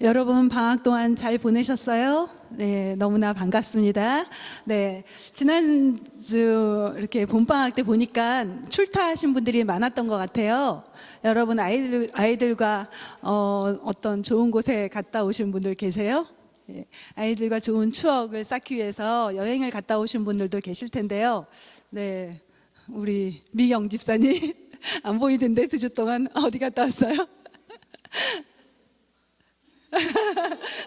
여러분 방학 동안 잘 보내셨어요? 네, 너무나 반갑습니다. 네, 지난주 이렇게 봄방학 때 보니까 출타하신 분들이 많았던 것 같아요. 여러분 아이들과 어떤 좋은 곳에 갔다 오신 분들 계세요? 네, 아이들과 좋은 추억을 쌓기 위해서 여행을 갔다 오신 분들도 계실 텐데요. 네, 우리 미경 집사님 안 보이던데 2주 동안 어디 갔다 왔어요?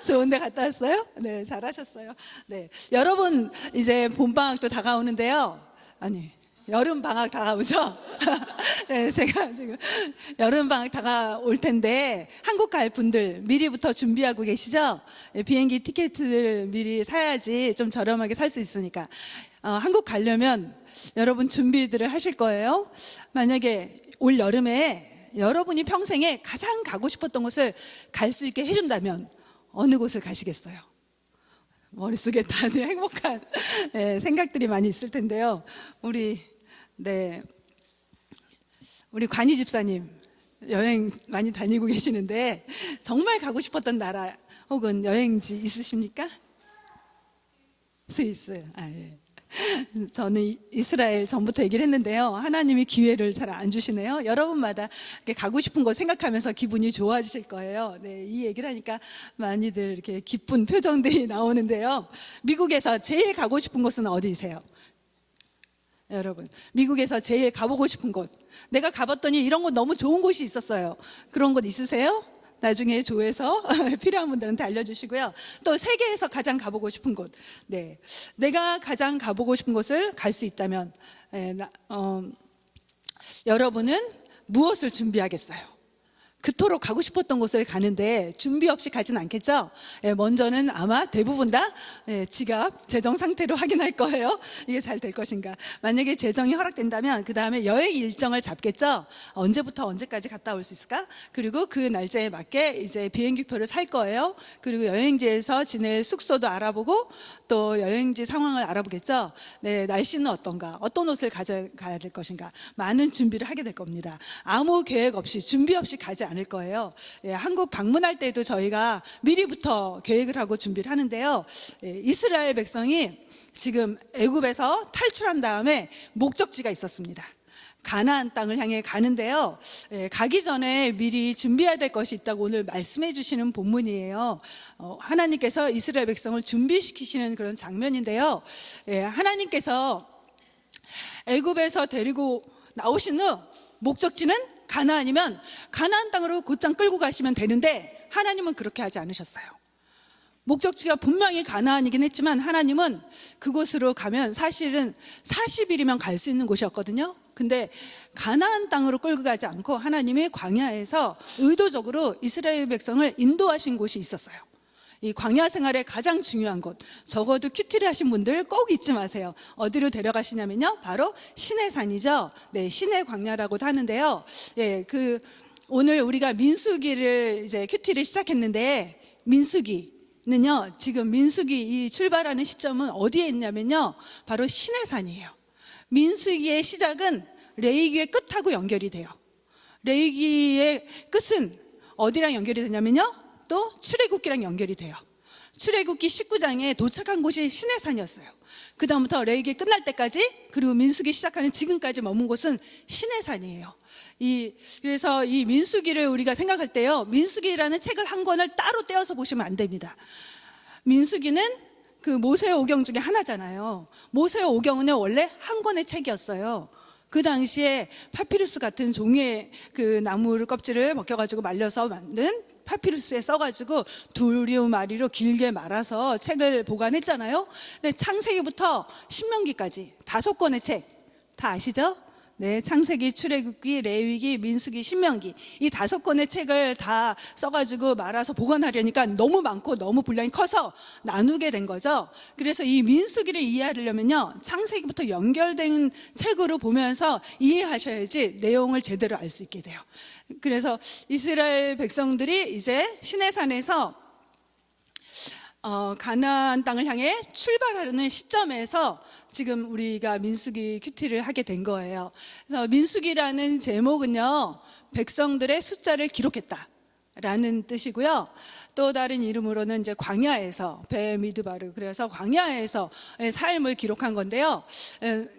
좋은 데 갔다 왔어요? 네, 잘하셨어요. 네, 여러분 이제 봄방학도 다가오는데요. 아니, 여름방학 다가오죠? 네, 제가 지금 여름방학 다가올 텐데 한국 갈 분들 미리부터 준비하고 계시죠? 네, 비행기 티켓을 미리 사야지 좀 저렴하게 살 수 있으니까. 한국 가려면 여러분 준비들을 하실 거예요. 만약에 올 여름에 여러분이 평생에 가장 가고 싶었던 곳을 갈 수 있게 해준다면 어느 곳을 가시겠어요? 머릿속에 다들 행복한 생각들이 많이 있을 텐데요. 우리 관희 집사님 여행 많이 다니고 계시는데 정말 가고 싶었던 나라 혹은 여행지 있으십니까? 스위스. 예. 저는 이스라엘 전부터 얘기를 했는데요. 하나님이 기회를 잘 안 주시네요. 여러분마다 가고 싶은 거 생각하면서 기분이 좋아지실 거예요. 네, 이 얘기를 하니까 많이들 이렇게 기쁜 표정들이 나오는데요. 미국에서 제일 가고 싶은 곳은 어디세요? 여러분, 미국에서 제일 가보고 싶은 곳. 내가 가봤더니 이런 곳 너무 좋은 곳이 있었어요. 그런 곳 있으세요? 나중에 조회서 필요한 분들한테 알려주시고요. 또 세계에서 가장 가보고 싶은 곳. 네, 내가 가장 가보고 싶은 곳을 갈 수 있다면 여러분은 무엇을 준비하겠어요? 그토록 가고 싶었던 곳을 가는데 준비 없이 가진 않겠죠? 먼저는 아마 대부분 다 지갑, 재정 상태로 확인할 거예요. 이게 잘 될 것인가. 만약에 재정이 허락된다면 그 다음에 여행 일정을 잡겠죠? 언제부터 언제까지 갔다 올 수 있을까? 그리고 그 날짜에 맞게 이제 비행기표를 살 거예요. 그리고 여행지에서 지낼 숙소도 알아보고 또 여행지 상황을 알아보겠죠? 네, 날씨는 어떤가? 어떤 옷을 가져가야 될 것인가? 많은 준비를 하게 될 겁니다. 아무 계획 없이, 준비 없이 가지 않을 거예요. 한국 방문할 때도 저희가 미리부터 계획을 하고 준비를 하는데요. 이스라엘 백성이 지금 애굽에서 탈출한 다음에 목적지가 있었습니다. 가나안 땅을 향해 가는데요. 가기 전에 미리 준비해야 될 것이 있다고 오늘 말씀해 주시는 본문이에요. 하나님께서 이스라엘 백성을 준비시키시는 그런 장면인데요. 하나님께서 애굽에서 데리고 나오신 후 목적지는 가나안이면 가나안 땅으로 곧장 끌고 가시면 되는데 하나님은 그렇게 하지 않으셨어요. 목적지가 분명히 가나안이긴 했지만 하나님은 그곳으로 가면 사실은 40일이면 갈 수 있는 곳이었거든요. 근데 가나안 땅으로 끌고 가지 않고 하나님이 광야에서 의도적으로 이스라엘 백성을 인도하신 곳이 있었어요. 이 광야 생활의 가장 중요한 곳, 적어도 큐티를 하신 분들 꼭 잊지 마세요. 어디로 데려가시냐면요, 바로 시내산이죠. 네, 시내 광야라고도 하는데요. 오늘 우리가 민수기를 이제 큐티를 시작했는데 민수기는요, 지금 민수기 이 출발하는 시점은 어디에 있냐면요, 바로 시내산이에요. 민수기의 시작은 레위기의 끝하고 연결이 돼요. 레위기의 끝은 어디랑 연결이 되냐면요, 또 출애굽기랑 연결이 돼요. 출애굽기 19장에 도착한 곳이 시내산이었어요. 그 다음부터 레위기 끝날 때까지 그리고 민수기 시작하는 지금까지 머문 곳은 시내산이에요. 그래서 이 민수기를 우리가 생각할 때요, 민수기라는 책을 한 권을 따로 떼어서 보시면 안 됩니다. 민수기는 그 모세의 오경 중에 하나잖아요. 모세의 오경은 원래 한 권의 책이었어요. 그 당시에 파피루스 같은 종이의 그 나무를 껍질을 벗겨가지고 말려서 만든 파피루스에 써가지고 두루마리로 길게 말아서 책을 보관했잖아요. 근데 창세기부터 신명기까지 5권의 책 다 아시죠? 네, 창세기, 출애굽기, 레위기, 민수기, 신명기 이 5권의 책을 다 써가지고 말아서 보관하려니까 너무 많고 너무 분량이 커서 나누게 된 거죠. 그래서 이 민수기를 이해하려면요, 창세기부터 연결된 책으로 보면서 이해하셔야지 내용을 제대로 알 수 있게 돼요. 그래서 이스라엘 백성들이 이제 시내산에서 가나안 땅을 향해 출발하려는 시점에서 지금 우리가 민수기 큐티를 하게 된 거예요. 그래서 민수기라는 제목은요, 백성들의 숫자를 기록했다, 라는 뜻이고요. 또 다른 이름으로는 이제 광야에서 베미드바르, 그래서 광야에서 삶을 기록한 건데요.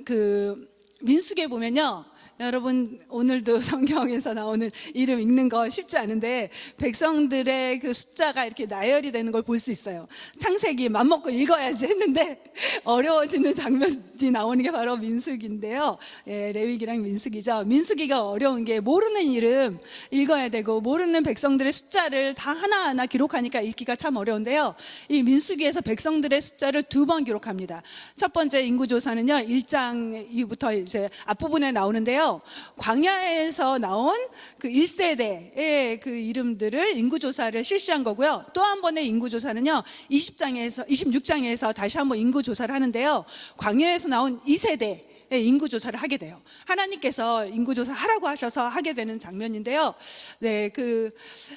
그 민수기에 보면요, 여러분 오늘도 성경에서 나오는 이름 읽는 거 쉽지 않은데 백성들의 그 숫자가 이렇게 나열이 되는 걸 볼 수 있어요. 창세기 맘먹고 읽어야지 했는데 어려워지는 장면이 나오는 게 바로 민수기인데요. 레위기랑 민수기죠. 민수기가 어려운 게 모르는 이름 읽어야 되고 모르는 백성들의 숫자를 다 하나하나 기록하니까 읽기가 참 어려운데요. 이 민수기에서 백성들의 숫자를 2번 기록합니다. 첫 번째 인구조사는요, 1장 이후부터 이제 앞부분에 나오는데요. 광야에서 나온 그 1세대의 그 이름들을 인구조사를 실시한 거고요. 또 한 번의 인구조사는요, 26장에서 다시 한번 인구조사를 하는데요. 광야에서 나온 2세대 인구조사를 하게 돼요. 하나님께서 인구조사 하라고 하셔서 하게 되는 장면인데요. 네,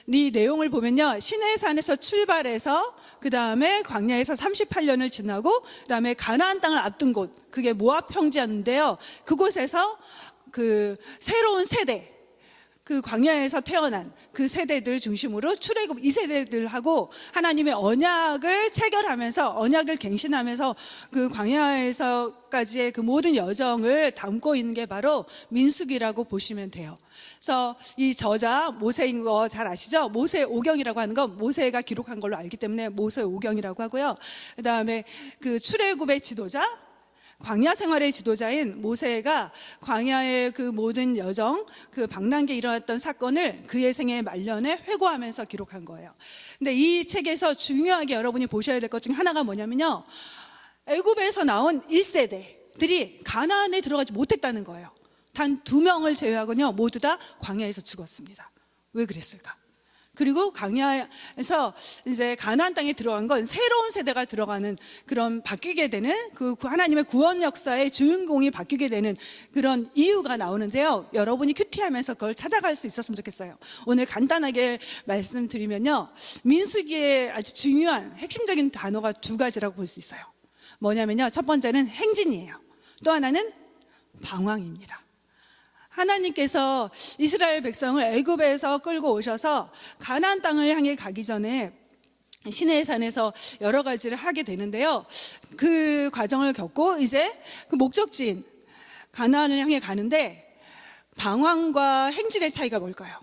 이 내용을 보면요, 시내산에서 출발해서 그 다음에 광야에서 38년을 지나고 그 다음에 가나안 땅을 앞둔 곳, 그게 모압 평지였는데요. 그곳에서 그 새로운 세대, 그 광야에서 태어난 그 세대들 중심으로 출애굽 2세대들하고 하나님의 언약을 체결하면서 언약을 갱신하면서 그 광야에서까지의 그 모든 여정을 담고 있는 게 바로 민수기라고 보시면 돼요. 그래서 이 저자 모세인 거 잘 아시죠? 모세 오경이라고 하는 건 모세가 기록한 걸로 알기 때문에 모세 오경이라고 하고요. 그 다음에 그 출애굽의 지도자, 광야 생활의 지도자인 모세가 광야의 그 모든 여정, 그 방랑기에 일어났던 사건을 그의 생애 말년에 회고하면서 기록한 거예요. 근데 이 책에서 중요하게 여러분이 보셔야 될 것 중에 하나가 뭐냐면요, 애굽에서 나온 1세대들이 가나안에 들어가지 못했다는 거예요. 단 2명을 제외하고는요, 모두 다 광야에서 죽었습니다. 왜 그랬을까? 그리고 광야에서 이제 가나안 땅에 들어간 건 새로운 세대가 들어가는 그런 바뀌게 되는 그 하나님의 구원 역사의 주인공이 바뀌게 되는 그런 이유가 나오는데요. 여러분이 큐티하면서 그걸 찾아갈 수 있었으면 좋겠어요. 오늘 간단하게 말씀드리면요, 민수기의 아주 중요한 핵심적인 단어가 2가지라고 볼 수 있어요. 뭐냐면요, 첫 번째는 행진이에요. 또 하나는 방황입니다. 하나님께서 이스라엘 백성을 애굽에서 끌고 오셔서 가나안 땅을 향해 가기 전에 시내산에서 여러 가지를 하게 되는데요. 그 과정을 겪고 이제 그 목적지인 가나안을 향해 가는데 방황과 행진의 차이가 뭘까요?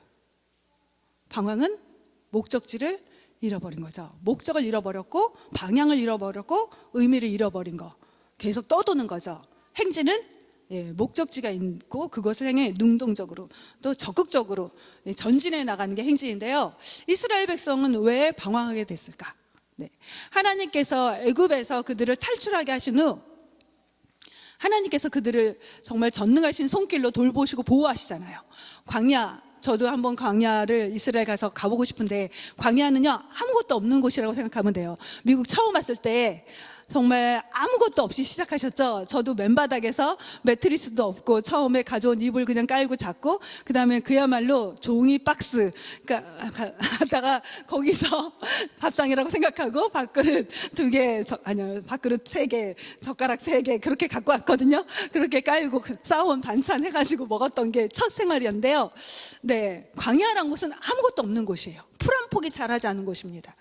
방황은 목적지를 잃어버린 거죠. 목적을 잃어버렸고 방향을 잃어버렸고 의미를 잃어버린 거, 계속 떠도는 거죠. 행진은 목적지가 있고 그것을 향해 능동적으로 또 적극적으로 전진해 나가는 게 행진인데요. 이스라엘 백성은 왜 방황하게 됐을까? 하나님께서 애굽에서 그들을 탈출하게 하신 후 하나님께서 그들을 정말 전능하신 손길로 돌보시고 보호하시잖아요. 광야, 저도 한번 광야를 이스라엘 가서 가보고 싶은데 광야는요, 아무것도 없는 곳이라고 생각하면 돼요. 미국 처음 왔을 때 정말 아무것도 없이 시작하셨죠. 저도 맨바닥에서 매트리스도 없고 처음에 가져온 이불 그냥 깔고 잤고, 그 다음에 그야말로 종이 박스 하다가 거기서 밥상이라고 생각하고 밥그릇 2개, 아니요, 밥그릇 3개, 젓가락 3개 그렇게 갖고 왔거든요. 그렇게 깔고 싸온 반찬 해가지고 먹었던 게 첫 생활이었는데요. 네, 광야란 곳은 아무것도 없는 곳이에요. 풀 한 폭이 자라지 않은 곳입니다.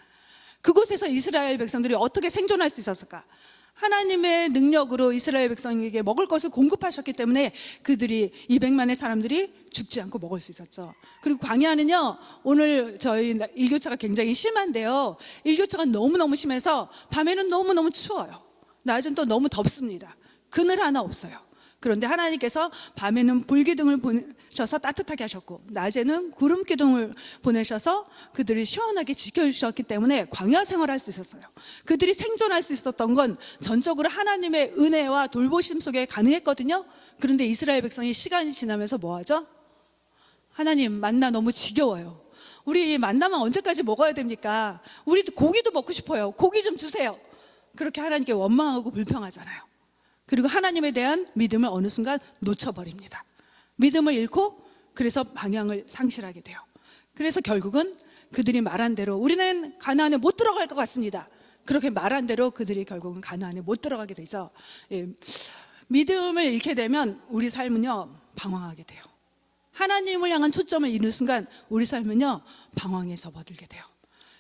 그곳에서 이스라엘 백성들이 어떻게 생존할 수 있었을까? 하나님의 능력으로 이스라엘 백성에게 먹을 것을 공급하셨기 때문에 그들이 200만의 사람들이 죽지 않고 먹을 수 있었죠. 그리고 광야는요, 오늘 저희 일교차가 굉장히 심한데요, 일교차가 너무너무 심해서 밤에는 너무너무 추워요. 낮은 또 너무 덥습니다. 그늘 하나 없어요. 그런데 하나님께서 밤에는 불기둥을 보내셔서 따뜻하게 하셨고 낮에는 구름기둥을 보내셔서 그들을 시원하게 지켜주셨기 때문에 광야 생활할 수 있었어요. 그들이 생존할 수 있었던 건 전적으로 하나님의 은혜와 돌보심 속에 가능했거든요. 그런데 이스라엘 백성이 시간이 지나면서 뭐하죠? 하나님, 만나 너무 지겨워요. 우리 만나면 언제까지 먹어야 됩니까? 우리도 고기도 먹고 싶어요. 고기 좀 주세요. 그렇게 하나님께 원망하고 불평하잖아요. 그리고 하나님에 대한 믿음을 어느 순간 놓쳐버립니다. 믿음을 잃고 그래서 방향을 상실하게 돼요. 그래서 결국은 그들이 말한 대로 우리는 가나안에 못 들어갈 것 같습니다. 그렇게 말한 대로 그들이 결국은 가나안에 못 들어가게 되죠. 믿음을 잃게 되면 우리 삶은요, 방황하게 돼요. 하나님을 향한 초점을 잃는 순간 우리 삶은요, 방황에 접어들게 돼요.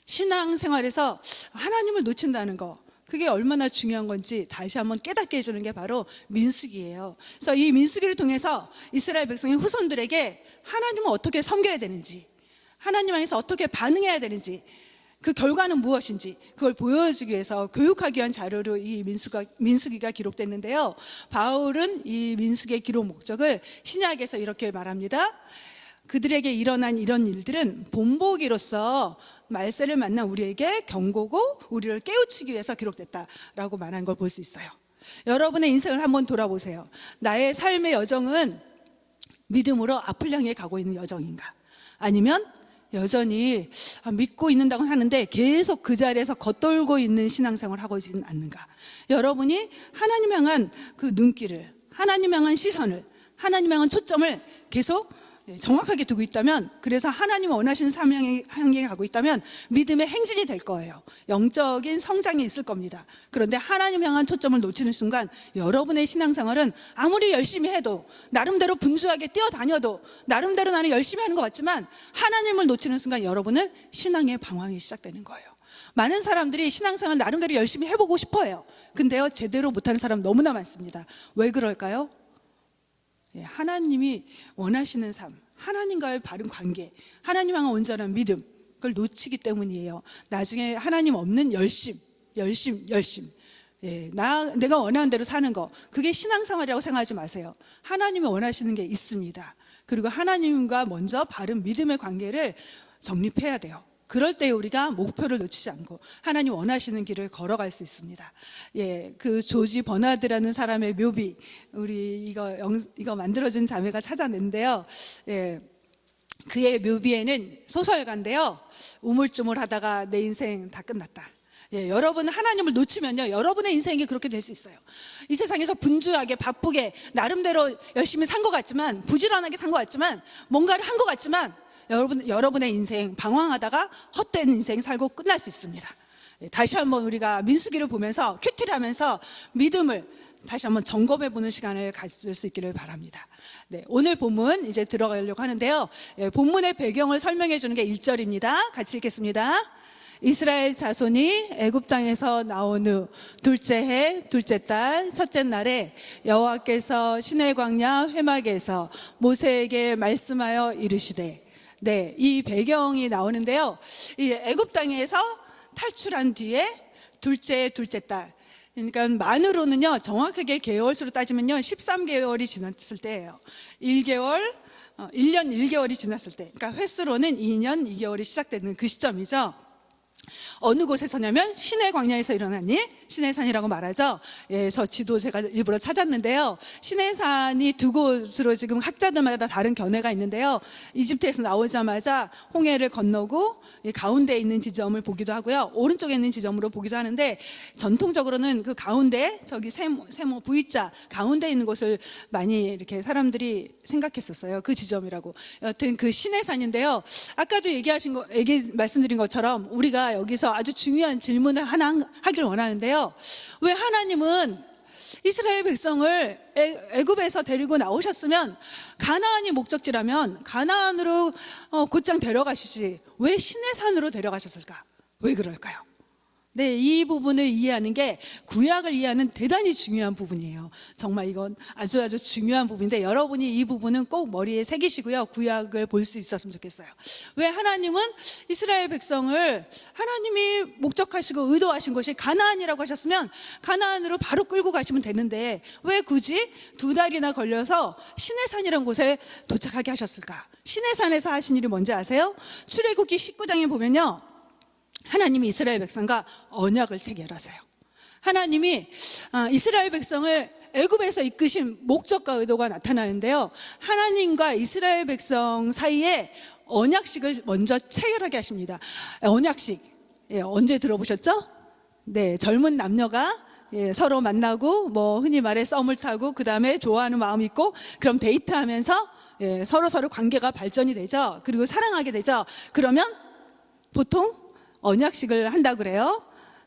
신앙생활에서 하나님을 놓친다는 거, 그게 얼마나 중요한 건지 다시 한번 깨닫게 해주는 게 바로 민수기예요. 그래서 이 민수기를 통해서 이스라엘 백성의 후손들에게 하나님을 어떻게 섬겨야 되는지, 하나님 안에서 어떻게 반응해야 되는지, 그 결과는 무엇인지 그걸 보여주기 위해서 교육하기 위한 자료로 이 민수기가 기록됐는데요. 바울은 이 민수기의 기록 목적을 신약에서 이렇게 말합니다. 그들에게 일어난 이런 일들은 본보기로서 말세를 만난 우리에게 경고고 우리를 깨우치기 위해서 기록됐다라고 말한 걸 볼 수 있어요. 여러분의 인생을 한번 돌아보세요. 나의 삶의 여정은 믿음으로 앞을 향해 가고 있는 여정인가? 아니면 여전히 믿고 있는다고 하는데 계속 그 자리에서 겉돌고 있는 신앙생활을 하고 있지는 않는가? 여러분이 하나님 향한 그 눈길을, 하나님 향한 시선을, 하나님 향한 초점을 계속 정확하게 두고 있다면, 그래서 하나님 원하시는 삶 향해 가고 있다면 믿음의 행진이 될 거예요. 영적인 성장이 있을 겁니다. 그런데 하나님 향한 초점을 놓치는 순간 여러분의 신앙생활은 아무리 열심히 해도, 나름대로 분주하게 뛰어다녀도, 나름대로 나는 열심히 하는 것 같지만 하나님을 놓치는 순간 여러분은 신앙의 방황이 시작되는 거예요. 많은 사람들이 신앙생활 나름대로 열심히 해보고 싶어요. 근데요, 제대로 못하는 사람 너무나 많습니다. 왜 그럴까요? 하나님이 원하시는 삶, 하나님과의 바른 관계, 하나님 향한 온전한 믿음, 그걸 놓치기 때문이에요. 나중에 하나님 없는 열심. 내가 원하는 대로 사는 거, 그게 신앙생활이라고 생각하지 마세요. 하나님이 원하시는 게 있습니다. 그리고 하나님과 먼저 바른 믿음의 관계를 정립해야 돼요. 그럴 때 우리가 목표를 놓치지 않고 하나님 원하시는 길을 걸어갈 수 있습니다. 그 조지 버나드라는 사람의 묘비, 우리 이거 만들어준 자매가 찾아냈는데요. 그의 묘비에는 소설가인데요. 우물쭈물하다가 내 인생 다 끝났다. 여러분 하나님을 놓치면요, 여러분의 인생이 그렇게 될 수 있어요. 이 세상에서 분주하게 바쁘게 나름대로 열심히 산 것 같지만, 부지런하게 산 것 같지만, 뭔가를 한 것 같지만 여러분의 인생 방황하다가 헛된 인생 살고 끝날 수 있습니다. 다시 한번 우리가 민수기를 보면서 큐티를 하면서 믿음을 다시 한번 점검해보는 시간을 가질 수 있기를 바랍니다. 오늘 본문 이제 들어가려고 하는데요. 본문의 배경을 설명해 주는 게 1절입니다. 같이 읽겠습니다. 이스라엘 자손이 애굽 땅에서 나온 후 둘째 해 둘째 달 첫째 날에 여호와께서 시내 광야 회막에서 모세에게 말씀하여 이르시되, 이 배경이 나오는데요. 이 애굽 땅에서 탈출한 뒤에 둘째 달, 그러니까 만으로는요, 정확하게 개월수로 따지면요 13개월이 지났을 때예요. 1년 1개월이 지났을 때, 그러니까 횟수로는 2년 2개월이 시작되는 그 시점이죠. 어느 곳에서냐면 시내 광야에서 일어난 일, 시내산이라고 말하죠. 저 지도 제가 일부러 찾았는데요. 시내산이 두 곳으로 지금 학자들마다 다른 견해가 있는데요. 이집트에서 나오자마자 홍해를 건너고 가운데 있는 지점을 보기도 하고요. 오른쪽에 있는 지점으로 보기도 하는데, 전통적으로는 그 가운데, 저기 세모 V자 가운데 있는 곳을 많이 이렇게 사람들이 생각했었어요. 그 지점이라고. 여튼 그 시내산인데요. 아까도 말씀드린 것처럼 우리가 여기서 아주 중요한 질문을 하나 하길 원하는데요. 왜 하나님은 이스라엘 백성을 애굽에서 데리고 나오셨으면, 가나안이 목적지라면 가나안으로 곧장 데려가시지 왜 시내산으로 데려가셨을까? 왜 그럴까요? 이 부분을 이해하는 게 구약을 이해하는 대단히 중요한 부분이에요. 정말 이건 아주 중요한 부분인데, 여러분이 이 부분은 꼭 머리에 새기시고요, 구약을 볼 수 있었으면 좋겠어요. 왜 하나님은 이스라엘 백성을, 하나님이 목적하시고 의도하신 곳이 가나안이라고 하셨으면 가나안으로 바로 끌고 가시면 되는데 왜 굳이 2달이나 걸려서 시내산이라는 곳에 도착하게 하셨을까? 시내산에서 하신 일이 뭔지 아세요? 출애굽기 19장에 보면요, 하나님이 이스라엘 백성과 언약을 체결하세요. 하나님이 이스라엘 백성을 애굽에서 이끄신 목적과 의도가 나타나는데요. 하나님과 이스라엘 백성 사이에 언약식을 먼저 체결하게 하십니다. 언약식, 언제 들어보셨죠? 젊은 남녀가 서로 만나고 흔히 말해 썸을 타고 그 다음에 좋아하는 마음이 있고, 그럼 데이트하면서 서로 관계가 발전이 되죠. 그리고 사랑하게 되죠. 그러면 보통 언약식을 한다고 그래요.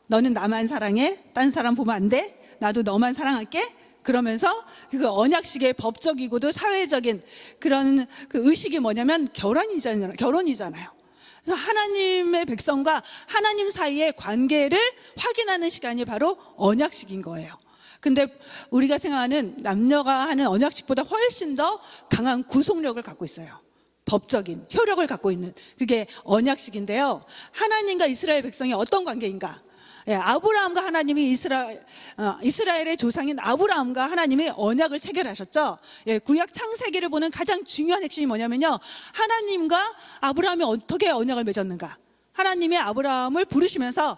너는 나만 사랑해. 딴 사람 보면 안 돼. 나도 너만 사랑할게. 그러면서 그 언약식의 법적이고도 사회적인 그런 그 의식이 뭐냐면 결혼이잖아요. 그래서 하나님의 백성과 하나님 사이의 관계를 확인하는 시간이 바로 언약식인 거예요. 근데 우리가 생각하는 남녀가 하는 언약식보다 훨씬 더 강한 구속력을 갖고 있어요. 법적인 효력을 갖고 있는 그게 언약식인데요. 하나님과 이스라엘 백성이 어떤 관계인가? 아브라함과 하나님이 이스라엘의 조상인 아브라함과 하나님이 언약을 체결하셨죠. 구약 창세기를 보는 가장 중요한 핵심이 뭐냐면요, 하나님과 아브라함이 어떻게 언약을 맺었는가. 하나님이 아브라함을 부르시면서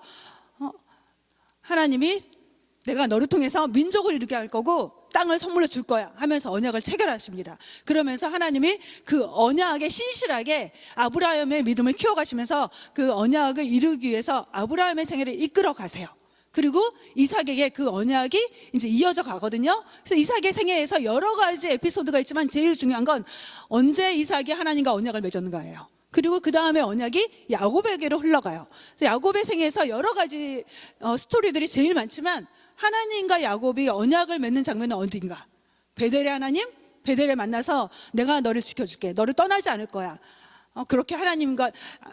하나님이 내가 너를 통해서 민족을 이루게 할 거고 땅을 선물로 줄 거야 하면서 언약을 체결하십니다. 그러면서 하나님이 그 언약에 신실하게 아브라함의 믿음을 키워가시면서 그 언약을 이루기 위해서 아브라함의 생애를 이끌어 가세요. 그리고 이삭에게 그 언약이 이제 이어져 가거든요. 그래서 이삭의 생애에서 여러 가지 에피소드가 있지만 제일 중요한 건 언제 이삭이 하나님과 언약을 맺었는가예요. 그리고 그 다음에 언약이 야곱에게로 흘러가요. 그래서 야곱의 생애에서 여러 가지 스토리들이 제일 많지만 하나님과 야곱이 언약을 맺는 장면은 어디인가? 베델의 하나님, 베델에 만나서 내가 너를 지켜줄게. 너를 떠나지 않을 거야. 그렇게 하나님과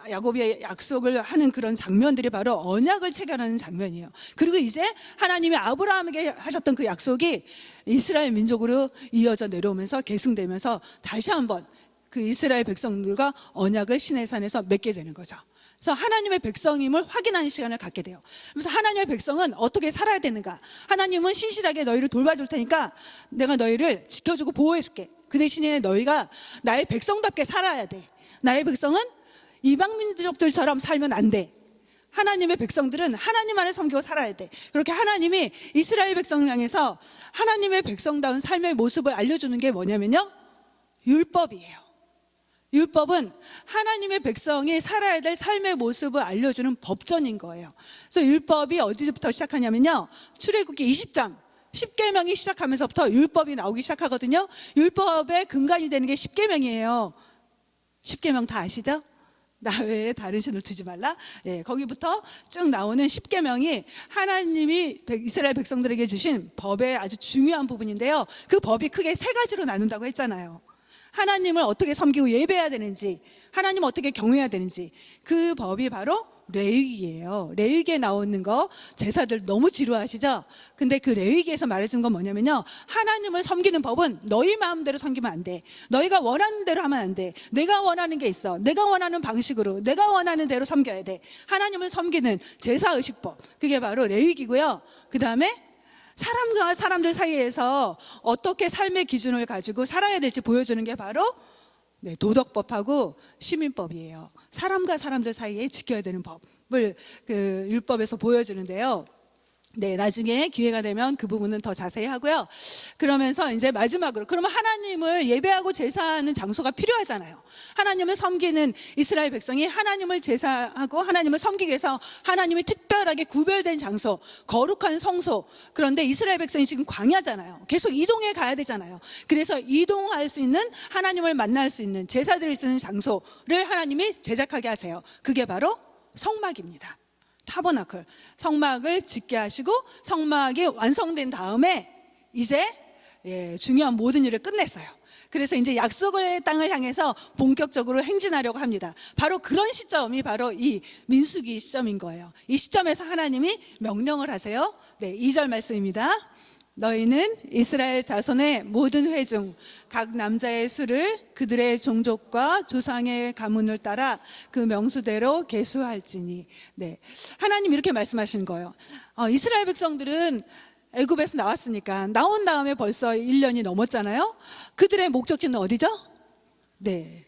야곱이 약속을 하는 그런 장면들이 바로 언약을 체결하는 장면이에요. 그리고 이제 하나님이 아브라함에게 하셨던 그 약속이 이스라엘 민족으로 이어져 내려오면서 계승되면서 다시 한번 그 이스라엘 백성들과 언약을 시내산에서 맺게 되는 거죠. 그래서 하나님의 백성임을 확인하는 시간을 갖게 돼요. 그래서 하나님의 백성은 어떻게 살아야 되는가? 하나님은 신실하게 너희를 돌봐줄 테니까 내가 너희를 지켜주고 보호해줄게. 그 대신에 너희가 나의 백성답게 살아야 돼. 나의 백성은 이방 민족들처럼 살면 안 돼. 하나님의 백성들은 하나님 안에 섬기고 살아야 돼. 그렇게 하나님이 이스라엘 백성을 향해서 하나님의 백성다운 삶의 모습을 알려주는 게 뭐냐면요, 율법이에요. 율법은 하나님의 백성이 살아야 될 삶의 모습을 알려주는 법전인 거예요. 그래서 율법이 어디부터 시작하냐면요, 출애굽기 20장 10계명이 시작하면서부터 율법이 나오기 시작하거든요. 율법의 근간이 되는 게 10계명이에요. 10계명 다 아시죠? 나 외에 다른 신을 두지 말라. 거기부터 쭉 나오는 10계명이 하나님이 이스라엘 백성들에게 주신 법의 아주 중요한 부분인데요. 그 법이 크게 세 가지로 나눈다고 했잖아요. 하나님을 어떻게 섬기고 예배해야 되는지, 하나님을 어떻게 경외해야 되는지, 그 법이 바로 레위기예요. 레위기에 나오는 거 제사들 너무 지루하시죠? 근데 그 레위기에서 말해준 건 뭐냐면요, 하나님을 섬기는 법은 너희 마음대로 섬기면 안 돼. 너희가 원하는 대로 하면 안 돼. 내가 원하는 게 있어. 내가 원하는 방식으로, 내가 원하는 대로 섬겨야 돼. 하나님을 섬기는 제사의식법, 그게 바로 레위기고요. 그 다음에 사람과 사람들 사이에서 어떻게 삶의 기준을 가지고 살아야 될지 보여주는 게 바로 도덕법하고 시민법이에요. 사람과 사람들 사이에 지켜야 되는 법을 그 율법에서 보여주는데요. 나중에 기회가 되면 그 부분은 더 자세히 하고요. 그러면서 이제 마지막으로, 그러면 하나님을 예배하고 제사하는 장소가 필요하잖아요. 하나님을 섬기는 이스라엘 백성이 하나님을 제사하고 하나님을 섬기기 위해서 하나님이 특별하게 구별된 장소, 거룩한 성소. 그런데 이스라엘 백성이 지금 광야잖아요. 계속 이동해 가야 되잖아요. 그래서 이동할 수 있는, 하나님을 만날 수 있는, 제사드릴 수 있는 장소를 하나님이 제작하게 하세요. 그게 바로 성막입니다. 타버나클, 성막을 짓게 하시고 성막이 완성된 다음에 이제 중요한 모든 일을 끝냈어요. 그래서 이제 약속의 땅을 향해서 본격적으로 행진하려고 합니다. 바로 그런 시점이 바로 이 민수기 시점인 거예요. 이 시점에서 하나님이 명령을 하세요. 2절 말씀입니다. 너희는 이스라엘 자손의 모든 회중 각 남자의 수를 그들의 종족과 조상의 가문을 따라 그 명수대로 계수할지니. 하나님 이렇게 말씀하시는 거예요. 이스라엘 백성들은 애굽에서 나왔으니까 나온 다음에 벌써 1년이 넘었잖아요. 그들의 목적지는 어디죠?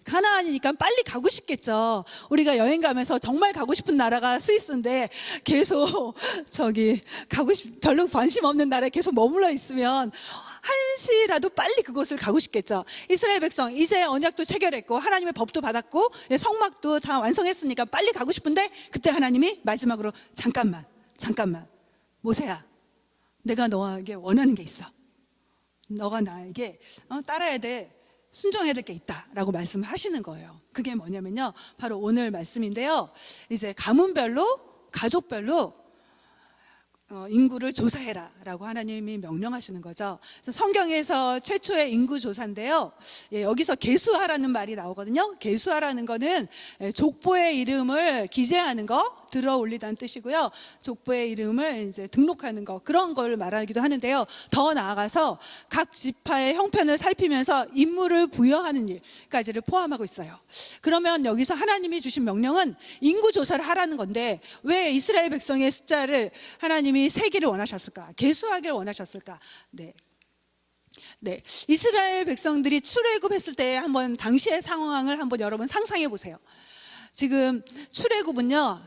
가나안이니까 빨리 가고 싶겠죠. 우리가 여행 가면서 정말 가고 싶은 나라가 스위스인데 계속 별로 관심 없는 나라에 계속 머물러 있으면 한시라도 빨리 그곳을 가고 싶겠죠. 이스라엘 백성 이제 언약도 체결했고 하나님의 법도 받았고 성막도 다 완성했으니까 빨리 가고 싶은데, 그때 하나님이 마지막으로 잠깐만 모세야, 내가 너에게 원하는 게 있어. 너가 나에게 따라야 돼, 순종해야 될 게 있다라고 말씀하시는 거예요. 그게 뭐냐면요, 바로 오늘 말씀인데요. 이제 가문별로, 가족별로 인구를 조사해라라고 하나님이 명령하시는 거죠. 그래서 성경에서 최초의 인구 조사인데요. 여기서 계수하라는 말이 나오거든요. 계수하라는 거는 족보의 이름을 기재하는 거, 들어 올리다는 뜻이고요. 족보의 이름을 이제 등록하는 거, 그런 걸 말하기도 하는데요. 더 나아가서 각 지파의 형편을 살피면서 임무를 부여하는 일까지를 포함하고 있어요. 그러면 여기서 하나님이 주신 명령은 인구 조사를 하라는 건데, 왜 이스라엘 백성의 숫자를 하나님이 세기를 원하셨을까? 계수하기를 원하셨을까? 네. 이스라엘 백성들이 출애굽했을 때 한번 당시의 상황을 한번 여러분 상상해 보세요. 지금 출애굽은요,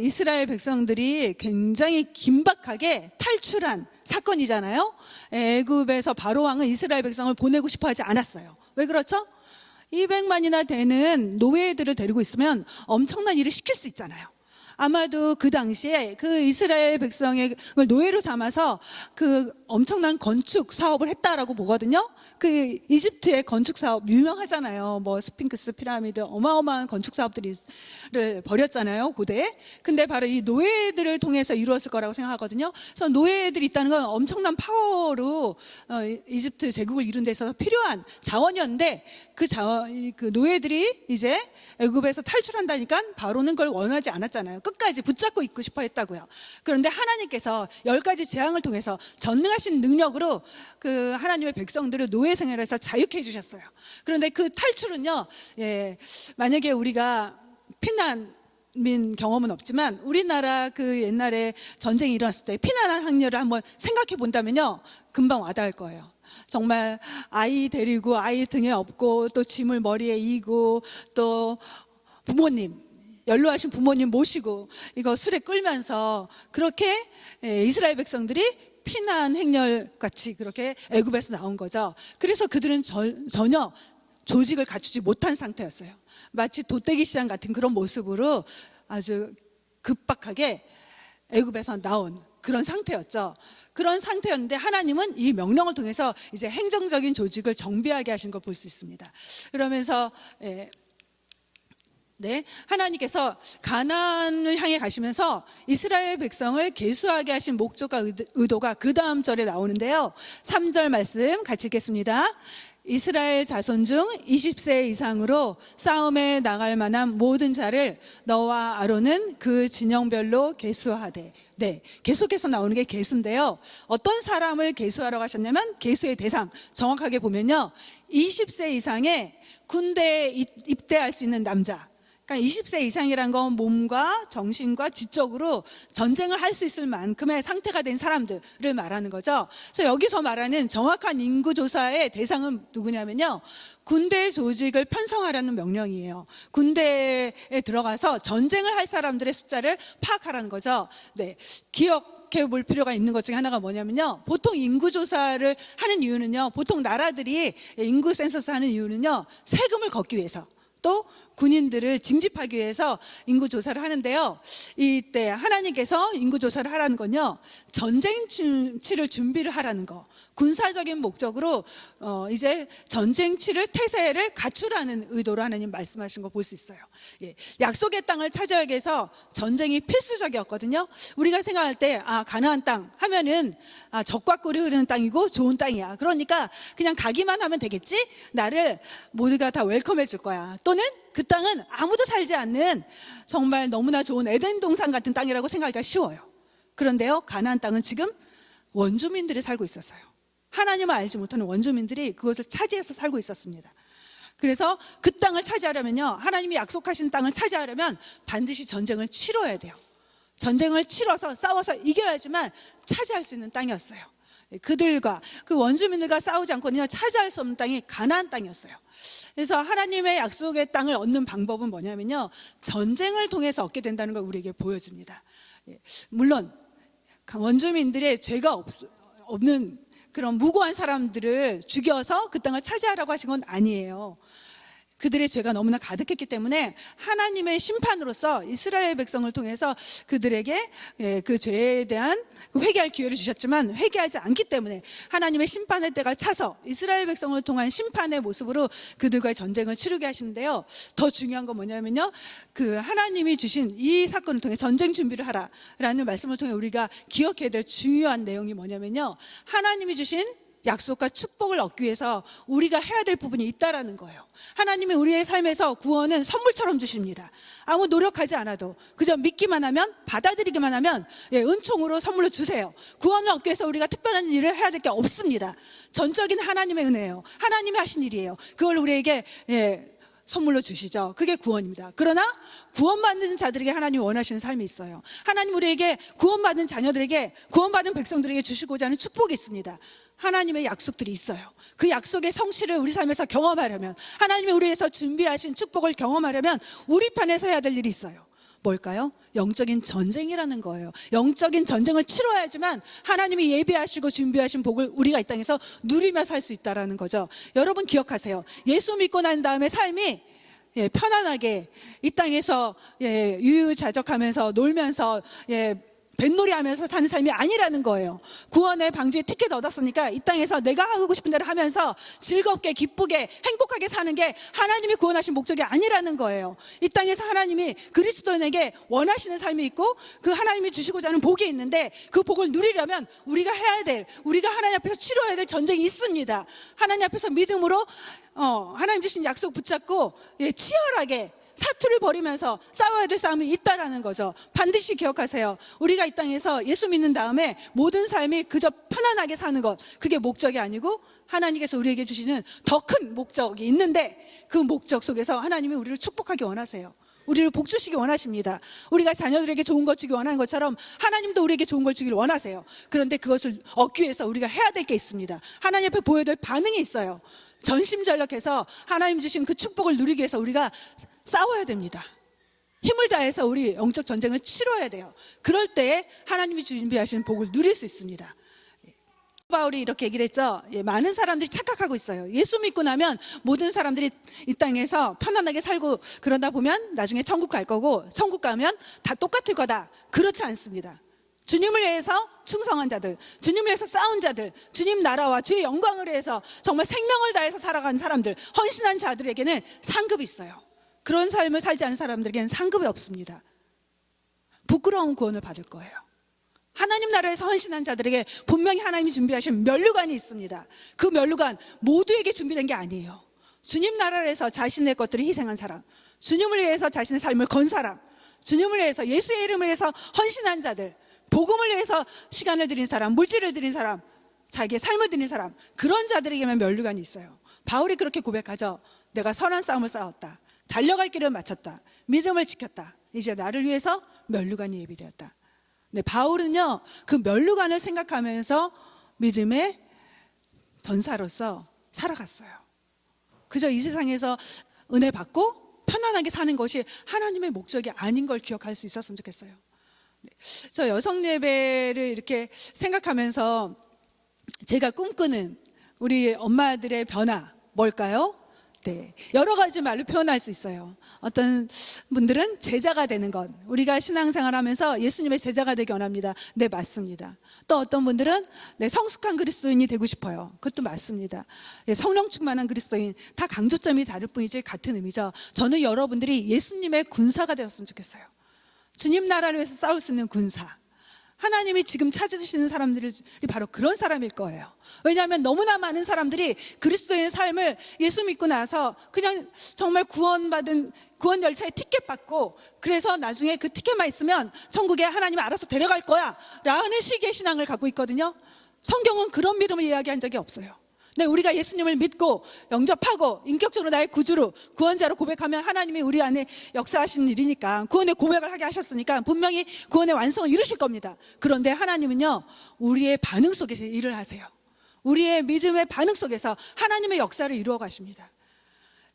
이스라엘 백성들이 굉장히 긴박하게 탈출한 사건이잖아요. 애굽에서 바로 왕은 이스라엘 백성을 보내고 싶어 하지 않았어요. 왜 그렇죠? 200만이나 되는 노예들을 데리고 있으면 엄청난 일을 시킬 수 있잖아요. 아마도 그 당시에 그 이스라엘 백성을 노예로 삼아서 그 엄청난 건축 사업을 했다라고 보거든요. 그 이집트의 건축 사업 유명하잖아요. 뭐 스핑크스 피라미드, 어마어마한 건축 사업들을 벌였잖아요, 고대에. 근데 바로 이 노예들을 통해서 이루었을 거라고 생각하거든요. 그래서 노예들이 있다는 건 엄청난 파워로 이집트 제국을 이룬 데 있어서 필요한 자원이었는데, 그 노예들이 이제 애굽에서 탈출한다니까 바로는 그걸 원하지 않았잖아요. 끝까지 붙잡고 있고 싶어 했다고요. 그런데 하나님께서 10가지 재앙을 통해서 전능하신 능력으로 그 하나님의 백성들을 노예 생활에서 자유케 해주셨어요. 그런데 그 탈출은요, 만약에 우리가 피난민 경험은 없지만 우리나라 그 옛날에 전쟁이 일어났을 때 피난한 확률을 한번 생각해 본다면요, 금방 와닿을 거예요. 정말 아이 데리고 아이 등에 업고 또 짐을 머리에 이고 또 부모님, 연로하신 부모님 모시고 이거 술에 끌면서 그렇게 이스라엘 백성들이 피난 행렬같이 그렇게 애굽에서 나온 거죠. 그래서 그들은 전혀 조직을 갖추지 못한 상태였어요. 마치 도떼기 시장 같은 그런 모습으로 아주 급박하게 애굽에서 나온 그런 상태였죠. 그런 상태였는데 하나님은 이 명령을 통해서 이제 행정적인 조직을 정비하게 하신 걸 볼 수 있습니다. 그러면서 하나님께서 가나안을 향해 가시면서 이스라엘 백성을 계수하게 하신 목적과 의도가 그 다음 절에 나오는데요. 3절 말씀 같이 읽겠습니다. 이스라엘 자손 중 20세 이상으로 싸움에 나갈 만한 모든 자를 너와 아론은 그 진영별로 계수하되. 계속해서 나오는 게 계수인데요. 어떤 사람을 계수하러 가셨냐면 계수의 대상, 정확하게 보면요, 20세 이상의 군대에 입대할 수 있는 남자. 그러니까 20세 이상이란 건 몸과 정신과 지적으로 전쟁을 할 수 있을 만큼의 상태가 된 사람들을 말하는 거죠. 그래서 여기서 말하는 정확한 인구조사의 대상은 누구냐면요, 군대 조직을 편성하라는 명령이에요. 군대에 들어가서 전쟁을 할 사람들의 숫자를 파악하라는 거죠. 기억해 볼 필요가 있는 것 중에 하나가 뭐냐면요, 보통 인구조사를 하는 이유는요, 보통 나라들이 인구 센서스 하는 이유는요, 세금을 걷기 위해서, 또 군인들을 징집하기 위해서 인구조사를 하는데요, 이때 하나님께서 인구조사를 하라는 건요, 전쟁 치를 준비를 하라는 거, 군사적인 목적으로 이제 전쟁 치를 태세를 갖추라는 의도로 하나님 말씀하신 거 볼 수 있어요. 약속의 땅을 차지하기 위해서 전쟁이 필수적이었거든요. 우리가 생각할 때 가나안 땅 하면은 적과 꿀이 흐르는 땅이고 좋은 땅이야, 그러니까 그냥 가기만 하면 되겠지, 나를 모두가 다 웰컴해 줄 거야, 또는 그 땅은 아무도 살지 않는 정말 너무나 좋은 에덴 동산 같은 땅이라고 생각하기가 쉬워요. 그런데요, 가나안 땅은 지금 원주민들이 살고 있었어요. 하나님을 알지 못하는 원주민들이 그것을 차지해서 살고 있었습니다. 그래서 그 땅을 차지하려면요, 하나님이 약속하신 땅을 차지하려면 반드시 전쟁을 치러야 돼요. 전쟁을 치러서 싸워서 이겨야지만 차지할 수 있는 땅이었어요. 그들과 그 원주민들과 싸우지 않고는요, 차지할 수 없는 땅이 가나안 땅이었어요. 그래서 하나님의 약속의 땅을 얻는 방법은 뭐냐면요, 전쟁을 통해서 얻게 된다는 걸 우리에게 보여줍니다. 물론 원주민들의 죄가 없는 그런 무고한 사람들을 죽여서 그 땅을 차지하라고 하신 건 아니에요. 그들의 죄가 너무나 가득했기 때문에 하나님의 심판으로서 이스라엘 백성을 통해서 그들에게 그 죄에 대한 회개할 기회를 주셨지만 회개하지 않기 때문에 하나님의 심판의 때가 차서 이스라엘 백성을 통한 심판의 모습으로 그들과의 전쟁을 치르게 하시는데요. 더 중요한 건 뭐냐면요, 그 하나님이 주신 이 사건을 통해 전쟁 준비를 하라라는 말씀을 통해 우리가 기억해야 될 중요한 내용이 뭐냐면요, 하나님이 주신 약속과 축복을 얻기 위해서 우리가 해야 될 부분이 있다라는 거예요. 하나님이 우리의 삶에서 구원은 선물처럼 주십니다. 아무 노력하지 않아도 그저 믿기만 하면, 받아들이기만 하면 은총으로 선물로 주세요. 구원을 얻기 위해서 우리가 특별한 일을 해야 될 게 없습니다. 전적인 하나님의 은혜예요. 하나님이 하신 일이에요. 그걸 우리에게 선물로 주시죠. 그게 구원입니다. 그러나 구원받는 자들에게 하나님이 원하시는 삶이 있어요. 하나님 우리에게 구원받은 자녀들에게, 구원받은 백성들에게 주시고자 하는 축복이 있습니다. 하나님의 약속들이 있어요. 그 약속의 성취를 우리 삶에서 경험하려면, 하나님이 우리에서 준비하신 축복을 경험하려면 우리 편에서 해야 될 일이 있어요. 뭘까요? 영적인 전쟁이라는 거예요. 영적인 전쟁을 치러야지만 하나님이 예비하시고 준비하신 복을 우리가 이 땅에서 누리며 살 수 있다는 거죠. 여러분 기억하세요. 예수 믿고 난 다음에 삶이 편안하게 이 땅에서 유유자적하면서 놀면서 뱃놀이 하면서 사는 삶이 아니라는 거예요. 구원의 방주에 티켓 얻었으니까 이 땅에서 내가 하고 싶은 대로 하면서 즐겁게 기쁘게 행복하게 사는 게 하나님이 구원하신 목적이 아니라는 거예요. 이 땅에서 하나님이 그리스도인에게 원하시는 삶이 있고 그 하나님이 주시고자 하는 복이 있는데 그 복을 누리려면 우리가 해야 될, 우리가 하나님 앞에서 치러야 될 전쟁이 있습니다. 하나님 앞에서 믿음으로 하나님 주신 약속 붙잡고 치열하게 사투를 벌이면서 싸워야 될 싸움이 있다라는 거죠. 반드시 기억하세요. 우리가 이 땅에서 예수 믿는 다음에 모든 삶이 그저 편안하게 사는 것, 그게 목적이 아니고 하나님께서 우리에게 주시는 더 큰 목적이 있는데 그 목적 속에서 하나님이 우리를 축복하기 원하세요. 우리를 복 주시기 원하십니다. 우리가 자녀들에게 좋은 것 주기 원하는 것처럼 하나님도 우리에게 좋은 걸 주기를 원하세요. 그런데 그것을 얻기 위해서 우리가 해야 될 게 있습니다. 하나님 앞에 보여야 될 반응이 있어요. 전심전력해서 하나님 주신 그 축복을 누리기 위해서 우리가 싸워야 됩니다. 힘을 다해서 우리 영적 전쟁을 치러야 돼요. 그럴 때에 하나님이 준비하신 복을 누릴 수 있습니다. 바울이 이렇게 얘기를 했죠. 많은 사람들이 착각하고 있어요. 예수 믿고 나면 모든 사람들이 이 땅에서 편안하게 살고 그러다 보면 나중에 천국 갈 거고, 천국 가면 다 똑같을 거다. 그렇지 않습니다. 주님을 위해서 충성한 자들, 주님을 위해서 싸운 자들, 주님 나라와 주의 영광을 위해서 정말 생명을 다해서 살아간 사람들, 헌신한 자들에게는 상급이 있어요. 그런 삶을 살지 않은 사람들에게는 상급이 없습니다. 부끄러운 구원을 받을 거예요. 하나님 나라에서 헌신한 자들에게 분명히 하나님이 준비하신 면류관이 있습니다. 그 면류관 모두에게 준비된 게 아니에요. 주님 나라에서 자신의 것들을 희생한 사람, 주님을 위해서 자신의 삶을 건 사람, 주님을 위해서 예수의 이름을 위해서 헌신한 자들, 복음을 위해서 시간을 드린 사람, 물질을 드린 사람, 자기의 삶을 드린 사람, 그런 자들에게만 면류관이 있어요. 바울이 그렇게 고백하죠. 내가 선한 싸움을 싸웠다. 달려갈 길을 마쳤다. 믿음을 지켰다. 이제 나를 위해서 면류관이 예비되었다. 네, 바울은요, 그 면류관을 생각하면서 믿음의 전사로서 살아갔어요. 그저 이 세상에서 은혜 받고 편안하게 사는 것이 하나님의 목적이 아닌 걸 기억할 수 있었으면 좋겠어요. 저 여성 예배를 이렇게 생각하면서 제가 꿈꾸는 우리 엄마들의 변화 뭘까요? 네, 여러 가지 말로 표현할 수 있어요. 어떤 분들은 제자가 되는 것, 우리가 신앙생활하면서 예수님의 제자가 되기 원합니다. 네, 맞습니다. 또 어떤 분들은 성숙한 그리스도인이 되고 싶어요. 그것도 맞습니다. 성령 충만한 그리스도인, 다 강조점이 다를 뿐이지 같은 의미죠. 저는 여러분들이 예수님의 군사가 되었으면 좋겠어요. 주님 나라를 위해서 싸울 수 있는 군사. 하나님이 지금 찾으시는 사람들이 바로 그런 사람일 거예요. 왜냐하면 너무나 많은 사람들이 그리스도의 삶을 예수 믿고 나서 그냥 정말 구원 열차에 티켓 받고, 그래서 나중에 그 티켓만 있으면 천국에 하나님이 알아서 데려갈 거야 라는 식의 신앙을 갖고 있거든요. 성경은 그런 믿음을 이야기한 적이 없어요. 네, 우리가 예수님을 믿고 영접하고 인격적으로 나의 구주로 구원자로 고백하면 하나님이 우리 안에 역사하시는 일이니까, 구원의 고백을 하게 하셨으니까 분명히 구원의 완성을 이루실 겁니다. 그런데 하나님은요, 우리의 반응 속에서 일을 하세요. 우리의 믿음의 반응 속에서 하나님의 역사를 이루어 가십니다.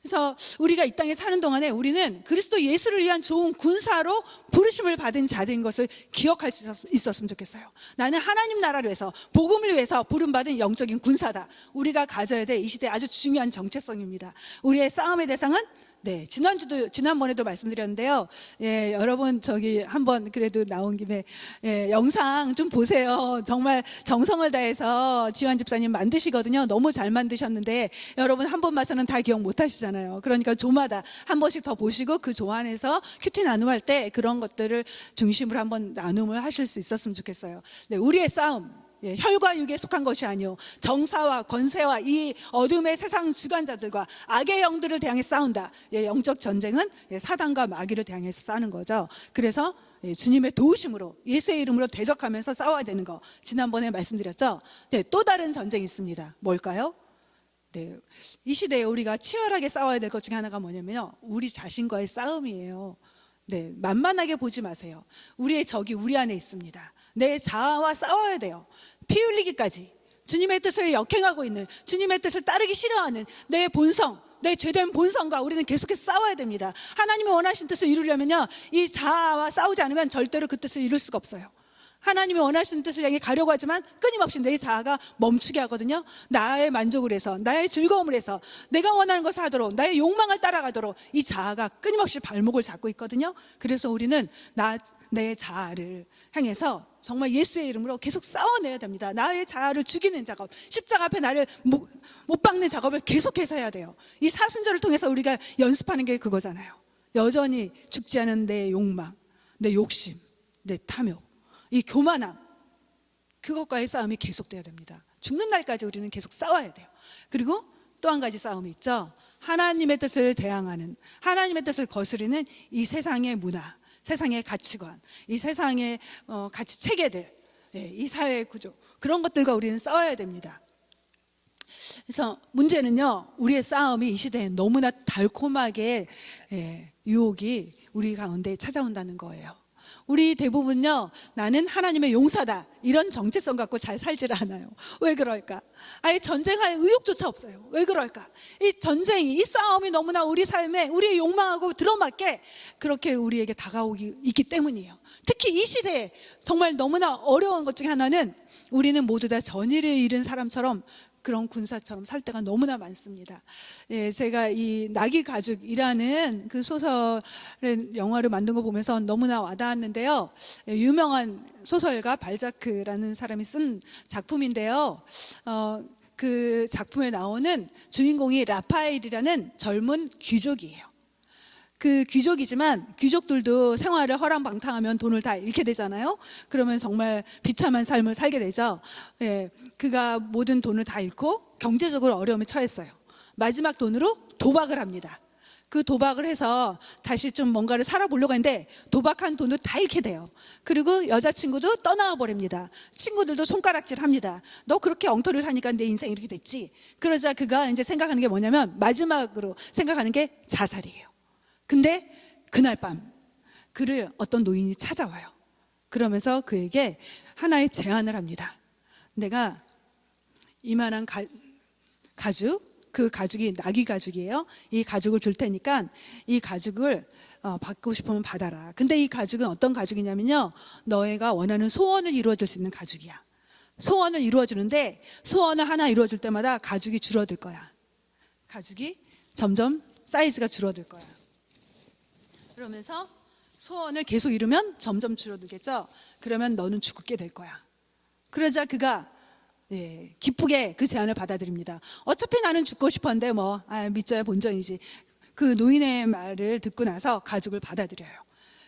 그래서 우리가 이 땅에 사는 동안에 우리는 그리스도 예수를 위한 좋은 군사로 부르심을 받은 자들인 것을 기억할 수 있었으면 좋겠어요. 나는 하나님 나라를 위해서, 복음을 위해서 부름받은 영적인 군사다. 우리가 가져야 될 이 시대의 아주 중요한 정체성입니다. 우리의 싸움의 대상은 지난번에도 말씀드렸는데요. 여러분 한번 그래도 나온 김에 영상 좀 보세요. 정말 정성을 다해서 지환 집사님 만드시거든요. 너무 잘 만드셨는데 여러분 한 번 봐서는 다 기억 못 하시잖아요. 그러니까 조마다 한 번씩 더 보시고 그 조 안에서 큐티 나눔할 때 그런 것들을 중심으로 한번 나눔을 하실 수 있었으면 좋겠어요. 우리의 싸움, 혈과 육에 속한 것이 아니요 정사와 권세와 이 어둠의 세상 주관자들과 악의 영들을 대항해 싸운다. 영적 전쟁은 사단과 마귀를 대항해서 싸우는 거죠. 그래서 주님의 도우심으로 예수의 이름으로 대적하면서 싸워야 되는 거 지난번에 말씀드렸죠. 또 다른 전쟁이 있습니다. 뭘까요? 이 시대에 우리가 치열하게 싸워야 될 것 중에 하나가 뭐냐면요, 우리 자신과의 싸움이에요. 만만하게 보지 마세요. 우리의 적이 우리 안에 있습니다. 내 자아와 싸워야 돼요. 피 흘리기까지 주님의 뜻을 역행하고 있는, 주님의 뜻을 따르기 싫어하는 내 본성, 내 죄된 본성과 우리는 계속해서 싸워야 됩니다. 하나님이 원하신 뜻을 이루려면요, 이 자아와 싸우지 않으면 절대로 그 뜻을 이룰 수가 없어요. 하나님이 원하시는 뜻을 향해 가려고 하지만 끊임없이 내 자아가 멈추게 하거든요. 나의 만족을 해서, 나의 즐거움을 해서, 내가 원하는 것을 하도록, 나의 욕망을 따라가도록 이 자아가 끊임없이 발목을 잡고 있거든요. 그래서 우리는 내 자아를 향해서 정말 예수의 이름으로 계속 싸워내야 됩니다. 나의 자아를 죽이는 작업, 십자가 앞에 나를 못 박는 작업을 계속해서 해야 돼요. 이 사순절을 통해서 우리가 연습하는 게 그거잖아요. 여전히 죽지 않은 내 욕망, 내 욕심, 내 탐욕, 이 교만함, 그것과의 싸움이 계속돼야 됩니다. 죽는 날까지 우리는 계속 싸워야 돼요. 그리고 또 한 가지 싸움이 있죠. 하나님의 뜻을 대항하는, 하나님의 뜻을 거스르는 이 세상의 문화, 세상의 가치관, 이 세상의 가치 체계들, 이 사회의 구조, 그런 것들과 우리는 싸워야 됩니다. 그래서 문제는요, 우리의 싸움이 이 시대에 너무나 달콤하게 유혹이 우리 가운데 찾아온다는 거예요. 우리 대부분요, 나는 하나님의 용사다, 이런 정체성 갖고 잘 살지를 않아요. 왜 그럴까? 아예 전쟁할 의욕조차 없어요. 왜 그럴까? 이 전쟁이, 이 싸움이 너무나 우리 삶에, 우리의 욕망하고 들어맞게 그렇게 우리에게 다가오기 있기 때문이에요. 특히 이 시대에 정말 너무나 어려운 것 중에 하나는 우리는 모두 다 전의를 잃은 사람처럼, 그런 군사처럼 살 때가 너무나 많습니다. 제가 이 나귀 가죽이라는 그 소설을 영화를 만든 거 보면서 너무나 와닿았는데요. 유명한 소설가 발자크라는 사람이 쓴 작품인데요. 그 작품에 나오는 주인공이 라파엘이라는 젊은 귀족이에요. 그 귀족이지만 귀족들도 생활을 허랑방탕하면 돈을 다 잃게 되잖아요. 그러면 정말 비참한 삶을 살게 되죠. 그가 모든 돈을 다 잃고 경제적으로 어려움에 처했어요. 마지막 돈으로 도박을 합니다. 그 도박을 해서 다시 좀 뭔가를 살아보려고 하는데 도박한 돈도 다 잃게 돼요. 그리고 여자친구도 떠나와 버립니다. 친구들도 손가락질합니다. 너 그렇게 엉터리를 사니까 내 인생이 이렇게 됐지. 그러자 그가 이제 생각하는 게 뭐냐면, 마지막으로 생각하는 게 자살이에요. 근데 그날 밤 그를 어떤 노인이 찾아와요. 그러면서 그에게 하나의 제안을 합니다. 내가 이만한 가죽, 그 가죽이 나귀 가죽이에요. 이 가죽을 줄 테니까 이 가죽을 받고 싶으면 받아라. 근데 이 가죽은 어떤 가죽이냐면요, 너희가 원하는 소원을 이루어줄 수 있는 가죽이야. 소원을 이루어주는데, 소원을 하나 이루어줄 때마다 가죽이 줄어들 거야. 가죽이 점점 사이즈가 줄어들 거야. 그러면서 소원을 계속 이루면 점점 줄어들겠죠. 그러면 너는 죽게 될 거야. 그러자 그가 기쁘게 그 제안을 받아들입니다. 어차피 나는 죽고 싶었는데 믿져야 본전이지. 그 노인의 말을 듣고 나서 가죽을 받아들여요.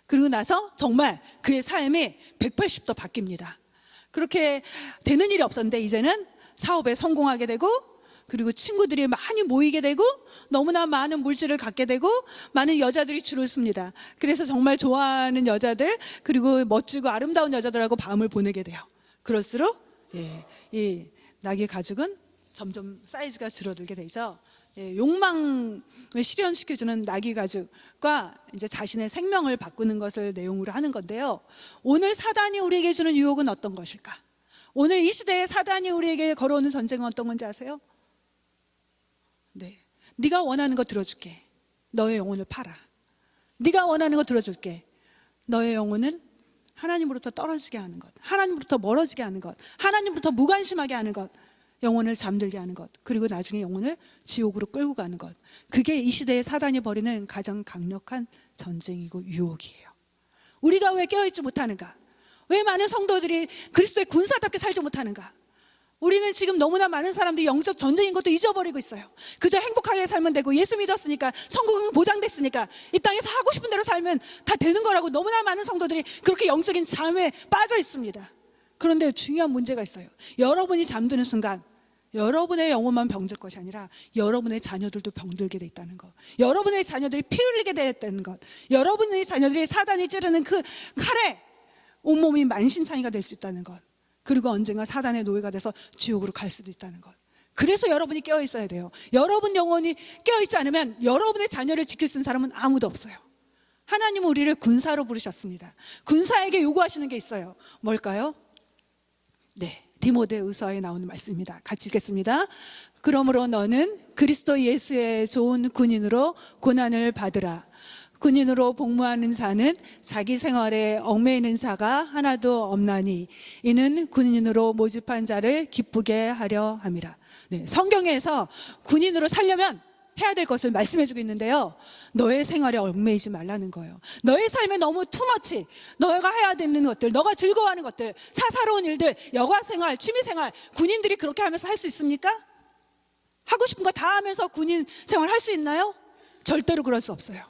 그리고 나서 정말 그의 삶이 180도 바뀝니다. 그렇게 되는 일이 없었는데 이제는 사업에 성공하게 되고, 그리고 친구들이 많이 모이게 되고, 너무나 많은 물질을 갖게 되고, 많은 여자들이 줄을 섭니다. 그래서 정말 좋아하는 여자들, 그리고 멋지고 아름다운 여자들하고 밤을 보내게 돼요. 그럴수록 이 나귀 가죽은 점점 사이즈가 줄어들게 되죠. 욕망을 실현시켜주는 나귀 가죽과 이제 자신의 생명을 바꾸는 것을 내용으로 하는 건데요. 오늘 사단이 우리에게 주는 유혹은 어떤 것일까? 오늘 이 시대에 사단이 우리에게 걸어오는 전쟁은 어떤 건지 아세요? 네가 원하는 거 들어줄게. 너의 영혼을 팔아. 네가 원하는 거 들어줄게. 너의 영혼은 하나님으로부터 떨어지게 하는 것, 하나님으로부터 멀어지게 하는 것, 하나님으로부터 무관심하게 하는 것, 영혼을 잠들게 하는 것, 그리고 나중에 영혼을 지옥으로 끌고 가는 것. 그게 이 시대에 사단이 벌이는 가장 강력한 전쟁이고 유혹이에요. 우리가 왜 깨어있지 못하는가? 왜 많은 성도들이 그리스도의 군사답게 살지 못하는가? 우리는 지금 너무나 많은 사람들이 영적 전쟁인 것도 잊어버리고 있어요. 그저 행복하게 살면 되고, 예수 믿었으니까, 천국은 보장됐으니까, 이 땅에서 하고 싶은 대로 살면 다 되는 거라고 너무나 많은 성도들이 그렇게 영적인 잠에 빠져 있습니다. 그런데 중요한 문제가 있어요. 여러분이 잠드는 순간 여러분의 영혼만 병들 것이 아니라 여러분의 자녀들도 병들게 돼 있다는 것, 여러분의 자녀들이 피 흘리게 되었다는 것, 여러분의 자녀들이 사단이 찌르는 그 칼에 온몸이 만신창이가 될 수 있다는 것, 그리고 언젠가 사단의 노예가 돼서 지옥으로 갈 수도 있다는 것. 그래서 여러분이 깨어 있어야 돼요. 여러분 영혼이 깨어 있지 않으면 여러분의 자녀를 지킬 수 있는 사람은 아무도 없어요. 하나님은 우리를 군사로 부르셨습니다. 군사에게 요구하시는 게 있어요. 뭘까요? 네, 디모데후서에 나오는 말씀입니다. 같이 읽겠습니다. 그러므로 너는 그리스도 예수의 좋은 군인으로 고난을 받으라. 군인으로 복무하는 자는 자기 생활에 얽매이는 자가 하나도 없나니 이는 군인으로 모집한 자를 기쁘게 하려 함이라. 네, 성경에서 군인으로 살려면 해야 될 것을 말씀해주고 있는데요, 너의 생활에 얽매이지 말라는 거예요. 너의 삶에 너무 투머치, 너가 해야 되는 것들, 너가 즐거워하는 것들, 사사로운 일들, 여가생활, 취미생활, 군인들이 그렇게 하면서 할 수 있습니까? 하고 싶은 거 다 하면서 군인 생활 할 수 있나요? 절대로 그럴 수 없어요.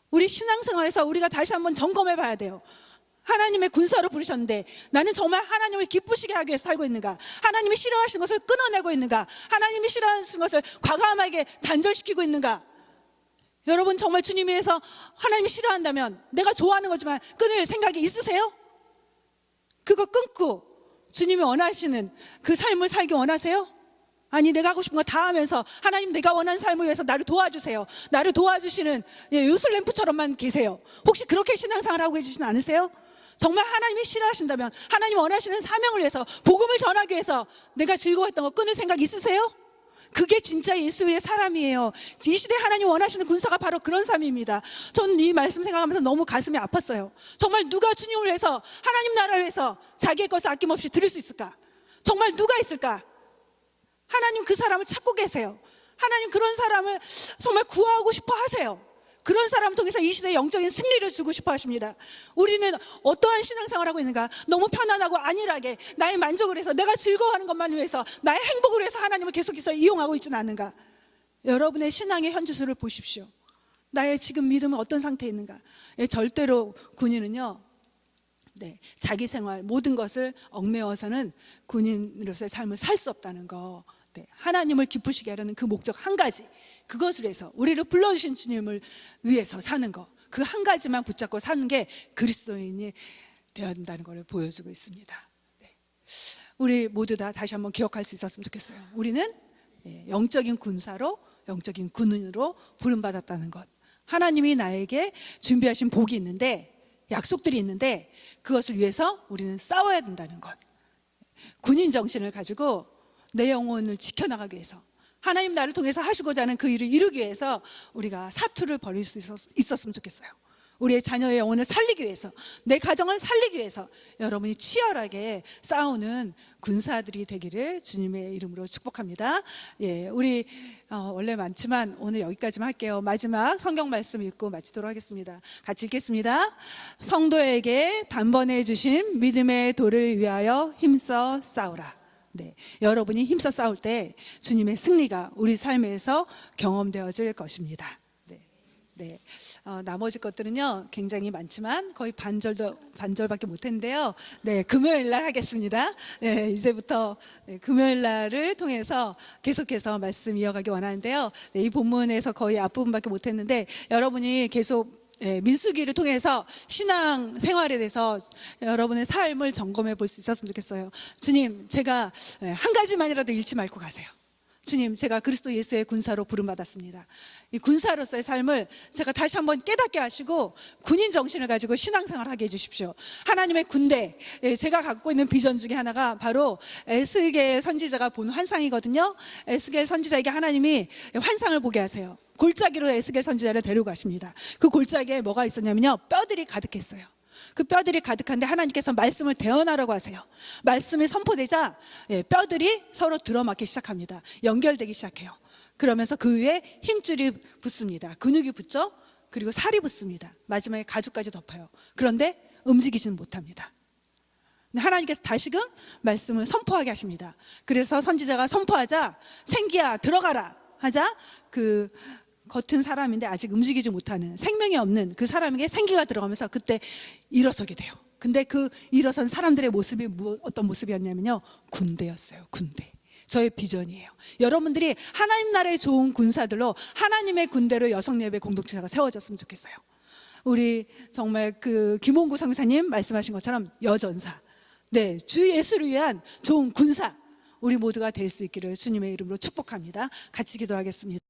우리 신앙생활에서 우리가 다시 한번 점검해 봐야 돼요. 하나님의 군사로 부르셨는데 나는 정말 하나님을 기쁘시게 하기 위해서 살고 있는가? 하나님이 싫어하시는 것을 끊어내고 있는가? 하나님이 싫어하시는 것을 과감하게 단절시키고 있는가? 여러분 정말 주님 위해서 하나님이 싫어한다면 내가 좋아하는 거지만 끊을 생각이 있으세요? 그거 끊고 주님이 원하시는 그 삶을 살기 원하세요? 아니, 내가 하고 싶은 거 다 하면서 하나님, 내가 원하는 삶을 위해서 나를 도와주세요. 나를 도와주시는 요술램프처럼만 계세요. 혹시 그렇게 신앙생활 하고 계시진 않으세요? 정말 하나님이 싫어하신다면, 하나님 원하시는 사명을 위해서, 복음을 전하기 위해서 내가 즐거웠던 거 끊을 생각 있으세요? 그게 진짜 예수의 사람이에요. 이 시대 하나님 원하시는 군사가 바로 그런 삶입니다. 전 이 말씀 생각하면서 너무 가슴이 아팠어요. 정말 누가 주님을 위해서, 하나님 나라를 위해서 자기의 것을 아낌없이 드릴 수 있을까? 정말 누가 있을까? 하나님 그 사람을 찾고 계세요. 하나님 그런 사람을 정말 구하고 싶어 하세요. 그런 사람을 통해서 이 시대에 영적인 승리를 주고 싶어 하십니다. 우리는 어떠한 신앙생활을 하고 있는가? 너무 편안하고 안일하게 나의 만족을 위해서, 내가 즐거워하는 것만 위해서, 나의 행복을 위해서 하나님을 계속해서 이용하고 있지는 않은가? 여러분의 신앙의 현주소를 보십시오. 나의 지금 믿음은 어떤 상태에 있는가? 절대로 군인은요, 네, 자기 생활 모든 것을 얽매어서는 군인으로서의 삶을 살 수 없다는 거. 네, 하나님을 기쁘시게 하려는 그 목적 한 가지, 그것을 위해서, 우리를 불러주신 주님을 위해서 사는 거, 그 한 가지만 붙잡고 사는 게 그리스도인이 되어야 된다는 걸 보여주고 있습니다. 네. 우리 모두 다 다시 한번 기억할 수 있었으면 좋겠어요. 우리는 영적인 군사로, 영적인 군인으로 부름받았다는 것. 하나님이 나에게 준비하신 복이 있는데, 약속들이 있는데 그것을 위해서 우리는 싸워야 된다는 것. 군인 정신을 가지고 내 영혼을 지켜나가기 위해서, 하나님 나를 통해서 하시고자 하는 그 일을 이루기 위해서 우리가 사투를 벌일 수 있었으면 좋겠어요. 우리의 자녀의 영혼을 살리기 위해서, 내 가정을 살리기 위해서 여러분이 치열하게 싸우는 군사들이 되기를 주님의 이름으로 축복합니다. 예, 우리 원래 많지만 오늘 여기까지만 할게요. 마지막 성경 말씀 읽고 마치도록 하겠습니다. 같이 읽겠습니다. 성도에게 단번에 주신 믿음의 도를 위하여 힘써 싸우라. 네, 여러분이 힘써 싸울 때 주님의 승리가 우리 삶에서 경험되어질 것입니다. 네, 나머지 것들은요 굉장히 많지만 거의 반절밖에 못했는데요. 네, 금요일 날 하겠습니다. 네, 이제부터 금요일 날을 통해서 계속해서 말씀 이어가기 원하는데요. 네, 이 본문에서 거의 앞부분밖에 못했는데 여러분이 계속 민수기를 통해서 신앙 생활에 대해서 여러분의 삶을 점검해 볼 수 있었으면 좋겠어요. 주님, 제가 한 가지만이라도 잃지 말고 가세요. 주님, 제가 그리스도 예수의 군사로 부름받았습니다. 이 군사로서의 삶을 제가 다시 한번 깨닫게 하시고 군인 정신을 가지고 신앙생활을 하게 해주십시오. 하나님의 군대, 제가 갖고 있는 비전 중에 하나가 바로 에스겔 선지자가 본 환상이거든요. 에스겔 선지자에게 하나님이 환상을 보게 하세요. 골짜기로 에스겔 선지자를 데려가십니다. 그 골짜기에 뭐가 있었냐면요, 뼈들이 가득했어요. 그 뼈들이 가득한데 하나님께서 말씀을 대언하라고 하세요. 말씀이 선포되자 뼈들이 서로 들어맞기 시작합니다. 연결되기 시작해요. 그러면서 그 위에 힘줄이 붙습니다. 근육이 붙죠. 그리고 살이 붙습니다. 마지막에 가죽까지 덮어요. 그런데 움직이지는 못합니다. 하나님께서 다시금 말씀을 선포하게 하십니다. 그래서 선지자가 선포하자 생기야 들어가라 하자 그 겉은 사람인데 아직 움직이지 못하는 생명이 없는 그 사람에게 생기가 들어가면서 그때 일어서게 돼요. 근데 그 일어선 사람들의 모습이 어떤 모습이었냐면요, 군대였어요. 군대. 저의 비전이에요. 여러분들이 하나님 나라의 좋은 군사들로 하나님의 군대로 여성예배 공동체가 세워졌으면 좋겠어요. 우리 정말 그 김홍구 성사님 말씀하신 것처럼 여전사, 네, 주 예수를 위한 좋은 군사, 우리 모두가 될 수 있기를 주님의 이름으로 축복합니다. 같이 기도하겠습니다.